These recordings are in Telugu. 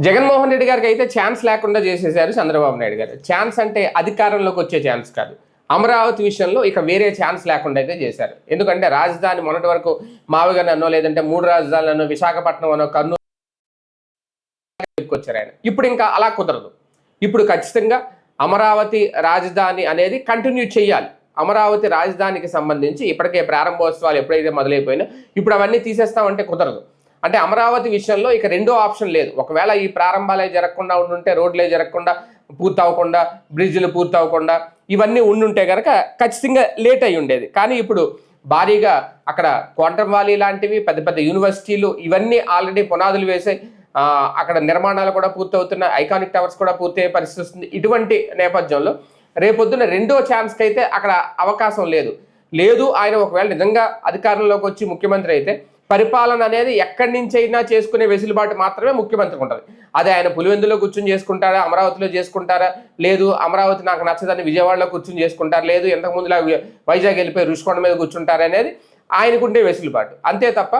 జగన్మోహన్ రెడ్డి గారికి అయితే ఛాన్స్ లేకుండా చేసేశారు చంద్రబాబు నాయుడు గారు. ఛాన్స్ అంటే అధికారంలోకి వచ్చే ఛాన్స్ కాదు. అమరావతి విషయంలో ఇక వేరే ఛాన్స్ లేకుండా అయితే చేశారు. ఎందుకంటే రాజధాని మొన్నటి వరకు మావిగనో లేదంటే 3 రాజధానులను విశాఖపట్నం అనో కర్నూలు వచ్చారు ఆయన. ఇప్పుడు ఇంకా అలా కుదరదు. ఇప్పుడు ఖచ్చితంగా అమరావతి రాజధాని అనేది కంటిన్యూ చేయాలి. అమరావతి రాజధానికి సంబంధించి ఇప్పటికే ప్రారంభోత్సవాలు ఎప్పుడైతే మొదలైపోయినా ఇప్పుడు అవన్నీ తీసేస్తామంటే కుదరదు. అంటే అమరావతి విషయంలో ఇక రెండో ఆప్షన్ లేదు. ఒకవేళ ఈ ప్రారంభాలే జరగకుండా ఉండుంటే, రోడ్లే జరగకుండా పూర్తి అవ్వకుండా, బ్రిడ్జ్లు పూర్తి అవ్వకుండా ఇవన్నీ ఉండుంటే కనుక ఖచ్చితంగా లేట్ అయి ఉండేది. కానీ ఇప్పుడు భారీగా అక్కడ క్వాంటమ్ వాలీ లాంటివి పెద్ద పెద్ద యూనివర్సిటీలు ఇవన్నీ ఆల్రెడీ పునాదులు వేసాయి. అక్కడ నిర్మాణాలు కూడా పూర్తవుతున్నాయి. ఐకానిక్ టవర్స్ కూడా పూర్తయ్యే పరిస్థితి వస్తుంది. ఇటువంటి నేపథ్యంలో రేపొద్దున రెండో ఛాన్స్కి అయితే అక్కడ అవకాశం లేదు. ఆయన ఒకవేళ నిజంగా అధికారంలోకి వచ్చి ముఖ్యమంత్రి అయితే పరిపాలన అనేది ఎక్కడి నుంచి అయినా చేసుకునే వెసులుబాటు మాత్రమే ముఖ్యమంత్రికి ఉంటుంది. అదే ఆయన పులివెందులో కూర్చొని చేసుకుంటారా, అమరావతిలో చేసుకుంటారా, లేదు అమరావతి నాకు నచ్చదని విజయవాడలో కూర్చొని చేసుకుంటారా, లేదు ఇంతకుముందులా వైజాగ్ వెళ్ళిపోయి రుషికొండ మీద కూర్చుంటారా అనేది ఆయనకుండే వెసులుబాటు. అంతే తప్ప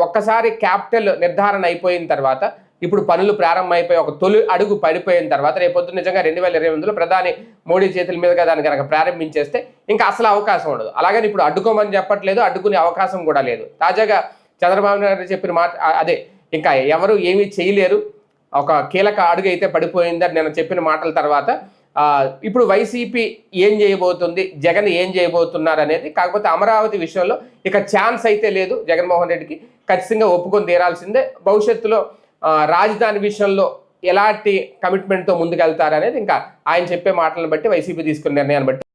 ఒక్కసారి క్యాపిటల్ నిర్ధారణ అయిపోయిన తర్వాత ఇప్పుడు పనులు ప్రారంభమైపోయి ఒక తొలి అడుగు పడిపోయిన తర్వాత రేపొద్దు నిజంగా 2028లో ప్రధాని మోడీ చేతుల మీదుగా దాన్ని కనుక ప్రారంభించేస్తే ఇంకా అసలు అవకాశం ఉండదు. అలాగని ఇప్పుడు అడ్డుకోమని చెప్పట్లేదు, అడ్డుకునే అవకాశం కూడా లేదు. తాజాగా చంద్రబాబు నాయుడు చెప్పిన మాట అదే, ఇంకా ఎవరు ఏమీ చేయలేరు, ఒక కీలక అడుగు అయితే పడిపోయిందని నేను చెప్పిన మాటల తర్వాత ఇప్పుడు వైసీపీ ఏం చేయబోతుంది, జగన్ ఏం చేయబోతున్నారు అనేది. కాకపోతే అమరావతి విషయంలో ఇక ఛాన్స్ అయితే లేదు జగన్మోహన్ రెడ్డికి. ఖచ్చితంగా ఒప్పుకొని తీరాల్సిందే. భవిష్యత్తులో రాజధాని విషయంలో ఎలాంటి కమిట్మెంట్తో ముందుకెళ్తారనేది ఇంకా ఆయన చెప్పే మాటలను బట్టి, వైసీపీ తీసుకున్న నిర్ణయాన్ని బట్టి